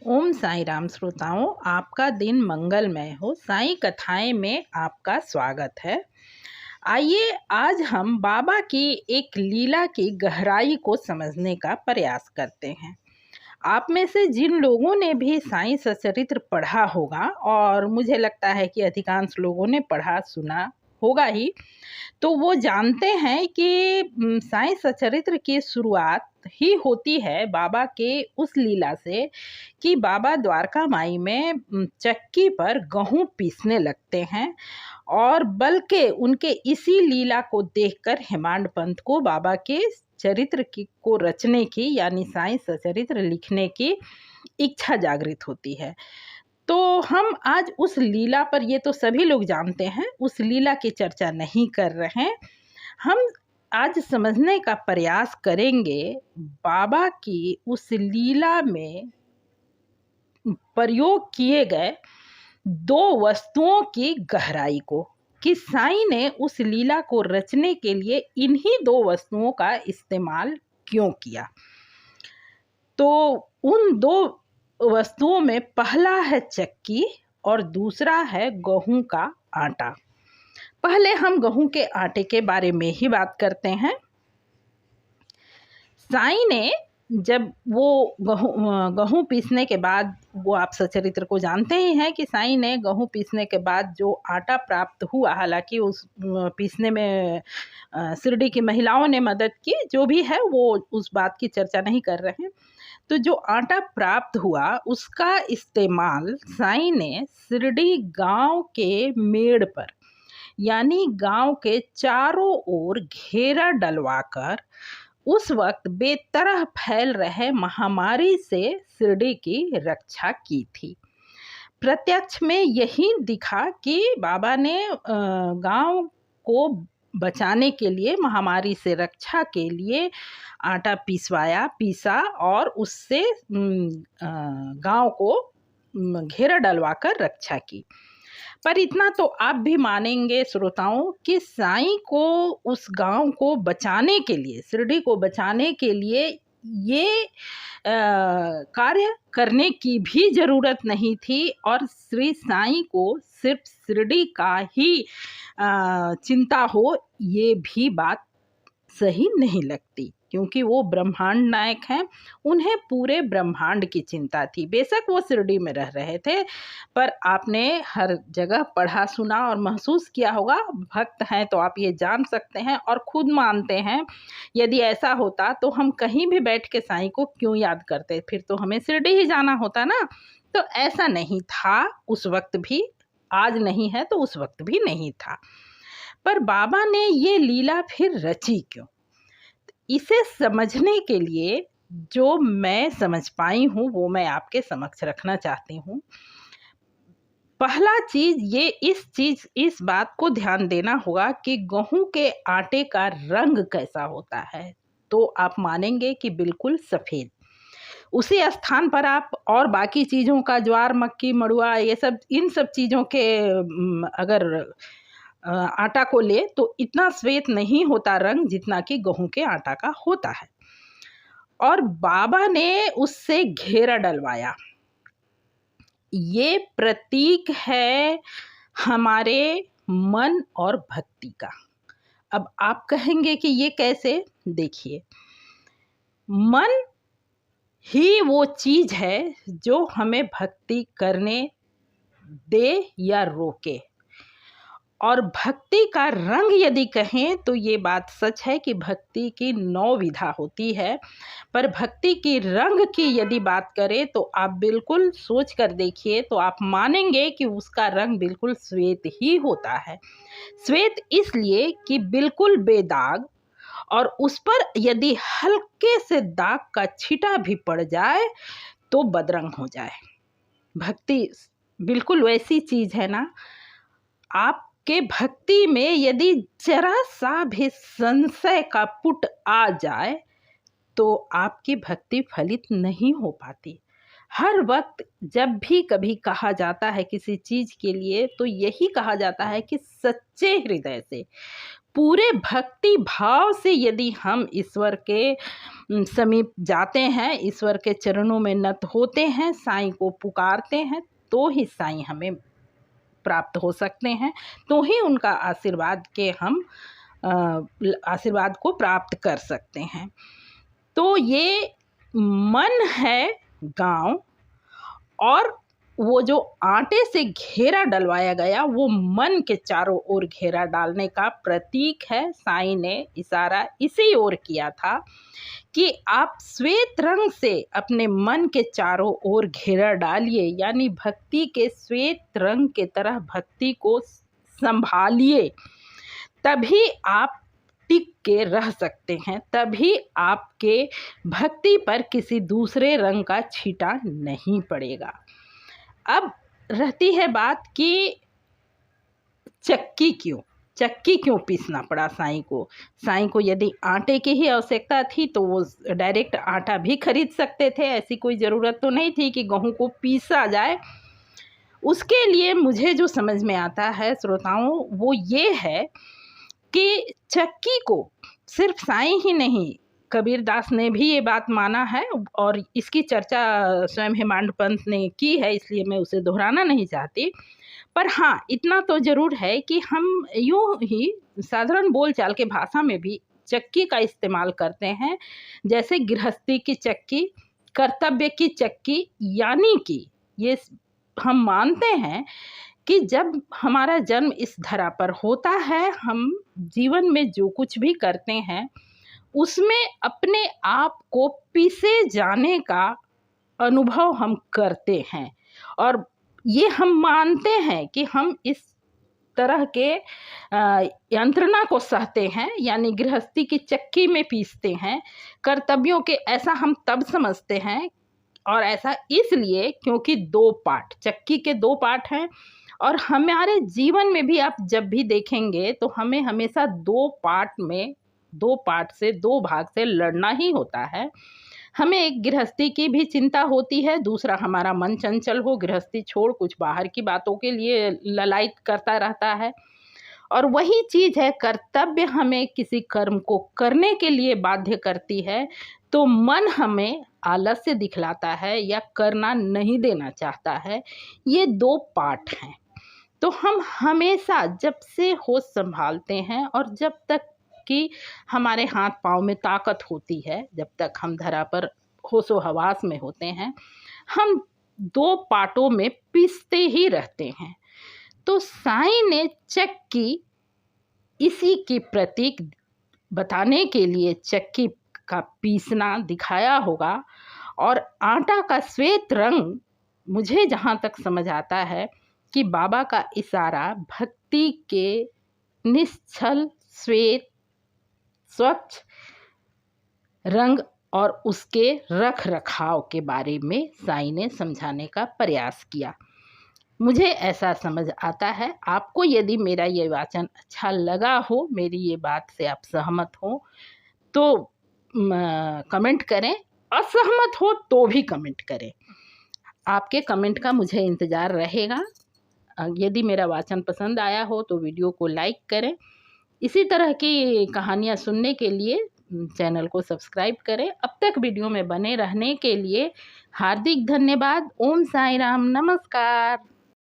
ओम साई राम श्रोताओं, आपका दिन मंगलमय हो। साईं कथाएं में आपका स्वागत है। आइए आज हम बाबा की एक लीला की गहराई को समझने का प्रयास करते हैं। आप में से जिन लोगों ने भी साईं सचरित्र पढ़ा होगा, और मुझे लगता है कि अधिकांश लोगों ने पढ़ा सुना होगा ही, तो वो जानते हैं कि साईं सचरित्र की शुरुआत ही होती है बाबा के उस लीला से कि बाबा द्वारका माई में चक्की पर गेहूं पीसने लगते हैं। और बल्कि उनके इसी लीला को देखकर हेमांड पंत को बाबा के चरित्र को रचने की, यानी साईं सचरित्र लिखने की इच्छा जागृत होती है। तो हम आज उस लीला पर, ये तो सभी लोग जानते हैं, उस लीला की चर्चा नहीं कर रहे हैं। हम आज समझने का प्रयास करेंगे बाबा की उस लीला में प्रयोग किए गए दो वस्तुओं की गहराई को, कि साईं ने उस लीला को रचने के लिए इन्हीं दो वस्तुओं का इस्तेमाल क्यों किया। तो उन दो वस्तुओं में पहला है चक्की और दूसरा है गेहूं का आटा। पहले हम गेहूं के आटे के बारे में ही बात करते हैं। साईं ने जब वो गेहूं पीसने के बाद, वो आप सचरित्र को जानते ही हैं कि साईं ने गेहूं पीसने के बाद जो आटा प्राप्त हुआ, हालांकि उस पीसने में शिरडी की महिलाओं ने मदद की, जो भी है वो उस बात की चर्चा नहीं कर रहे हैं। तो जो आटा प्राप्त हुआ उसका इस्तेमाल साईं ने शिरडी गांव के मेड़ पर, यानी गांव के चारों ओर घेरा डलवाकर उस वक्त बेतरह फैल रहे महामारी से शिरडी की रक्षा की थी। प्रत्यक्ष में यही दिखा कि बाबा ने गांव को बचाने के लिए, महामारी से रक्षा के लिए आटा पीसा और उससे गांव को घेरा डलवाकर रक्षा की। पर इतना तो आप भी मानेंगे श्रोताओं कि साईं को उस गांव को बचाने के लिए, शिरडी को बचाने के लिए ये कार्य करने की भी जरूरत नहीं थी, और श्री साईं को सिर्फ शिरडी का ही चिंता हो, ये भी बात सही नहीं लगती, क्योंकि वो ब्रह्मांड नायक हैं। उन्हें पूरे ब्रह्मांड की चिंता थी। बेशक वो शिरडी में रह रहे थे, पर आपने हर जगह पढ़ा सुना और महसूस किया होगा, भक्त हैं तो आप ये जान सकते हैं और खुद मानते हैं, यदि ऐसा होता तो हम कहीं भी बैठ के साईं को क्यों याद करते, फिर तो हमें शिरडी ही जाना होता ना। तो ऐसा नहीं था उस वक्त भी, आज नहीं है तो उस वक्त भी नहीं था। पर बाबा ने ये लीला फिर रची क्यों, इसे समझने के लिए जो मैं समझ पाई हूँ वो मैं आपके समक्ष रखना चाहती हूँ। पहला चीज इस बात को ध्यान देना होगा कि गेहूं के आटे का रंग कैसा होता है। तो आप मानेंगे कि बिल्कुल सफेद। उसी स्थान पर आप और बाकी चीजों का, ज्वार मक्की मड़ुआ, ये सब, इन सब चीजों के अगर आटा को ले तो इतना श्वेत नहीं होता रंग जितना कि गेहूं के आटा का होता है। और बाबा ने उससे घेरा डलवाया। ये प्रतीक है हमारे मन और भक्ति का। अब आप कहेंगे कि ये कैसे? देखिए, मन ही वो चीज है जो हमें भक्ति करने दे या रोके। और भक्ति का रंग यदि कहें तो ये बात सच है कि भक्ति की 9 विधा होती है, पर भक्ति की रंग की यदि बात करें तो आप बिल्कुल सोच कर देखिए तो आप मानेंगे कि उसका रंग बिल्कुल श्वेत ही होता है। श्वेत इसलिए कि बिल्कुल बेदाग, और उस पर यदि हल्के से दाग का छिटा भी पड़ जाए तो बदरंग हो जाए। भक्ति बिल्कुल वैसी चीज है ना, आपके भक्ति में यदि जरा सा भी संशय का पुट आ जाए तो आपकी भक्ति फलित नहीं हो पाती। हर वक्त जब भी कभी कहा जाता है किसी चीज के लिए, तो यही कहा जाता है कि सच्चे हृदय से, पूरे भक्ति भाव से यदि हम ईश्वर के समीप जाते हैं, ईश्वर के चरणों में नत होते हैं, साईं को पुकारते हैं, तो ही साईं हमें प्राप्त हो सकते हैं, तो ही उनका आशीर्वाद के हम आशीर्वाद को प्राप्त कर सकते हैं। तो ये मन है गांव, और वो जो आटे से घेरा डलवाया गया वो मन के चारों ओर घेरा डालने का प्रतीक है। साईं ने इशारा इसी ओर किया था कि आप श्वेत रंग से अपने मन के चारों ओर घेरा डालिए, यानी भक्ति के श्वेत रंग के तरह भक्ति को संभालिए, तभी आप टिक के रह सकते हैं, तभी आपके भक्ति पर किसी दूसरे रंग का छींटा नहीं पड़ेगा। अब रहती है बात कि चक्की क्यों पीसना पड़ा साईं को यदि आटे की ही आवश्यकता थी तो वो डायरेक्ट आटा भी खरीद सकते थे, ऐसी कोई ज़रूरत तो नहीं थी कि गेहूं को पीसा जाए। उसके लिए मुझे जो समझ में आता है श्रोताओं, वो ये है कि चक्की को सिर्फ साईं ही नहीं, कबीर दास ने भी ये बात माना है, और इसकी चर्चा स्वयं हेमांड पंत ने की है, इसलिए मैं उसे दोहराना नहीं चाहती। पर हाँ, इतना तो ज़रूर है कि हम यूँ ही साधारण बोलचाल के भाषा में भी चक्की का इस्तेमाल करते हैं, जैसे गृहस्थी की चक्की, कर्तव्य की चक्की, यानी कि ये हम मानते हैं कि जब हमारा जन्म इस धरा पर होता है, हम जीवन में जो कुछ भी करते हैं उसमें अपने आप को पीसे जाने का अनुभव हम करते हैं, और ये हम मानते हैं कि हम इस तरह के यंत्रणा को सहते हैं, यानी गृहस्थी की चक्की में पीसते हैं कर्तव्यों के। ऐसा हम तब समझते हैं, और ऐसा इसलिए क्योंकि चक्की के दो पार्ट हैं, और हमारे जीवन में भी आप जब भी देखेंगे तो हमें हमेशा दो पार्ट से, दो भाग से लड़ना ही होता है। हमें एक गृहस्थी की भी चिंता होती है, दूसरा हमारा मन चंचल हो, गृहस्थी छोड़ कुछ बाहर की बातों के लिए ललायत करता रहता है। और वही चीज़ है, कर्तव्य हमें किसी कर्म को करने के लिए बाध्य करती है, तो मन हमें आलस्य दिखलाता है या करना नहीं देना चाहता है। ये दो पार्ट हैं। तो हम हमेशा जब से होश संभालते हैं, और जब तक कि हमारे हाथ पाँव में ताकत होती है, जब तक हम धरा पर होशो हवास में होते हैं, हम दो पार्टों में पीसते ही रहते हैं। तो साईं ने चक्की इसी की प्रतीक बताने के लिए चक्की का पीसना दिखाया होगा, और आटा का श्वेत रंग, मुझे जहाँ तक समझ आता है कि बाबा का इशारा भक्ति के निश्चल श्वेत स्वच्छ रंग और उसके रख रखाव के बारे में साईं ने समझाने का प्रयास किया। मुझे ऐसा समझ आता है। आपको यदि मेरा ये वाचन अच्छा लगा हो, मेरी ये बात से आप सहमत हो, तो कमेंट करें, असहमत हो तो भी कमेंट करें। आपके कमेंट का मुझे इंतज़ार रहेगा। यदि मेरा वाचन पसंद आया हो तो वीडियो को लाइक करें। इसी तरह की कहानियाँ सुनने के लिए चैनल को सब्सक्राइब करें। अब तक वीडियो में बने रहने के लिए हार्दिक धन्यवाद। ओम साई राम, नमस्कार।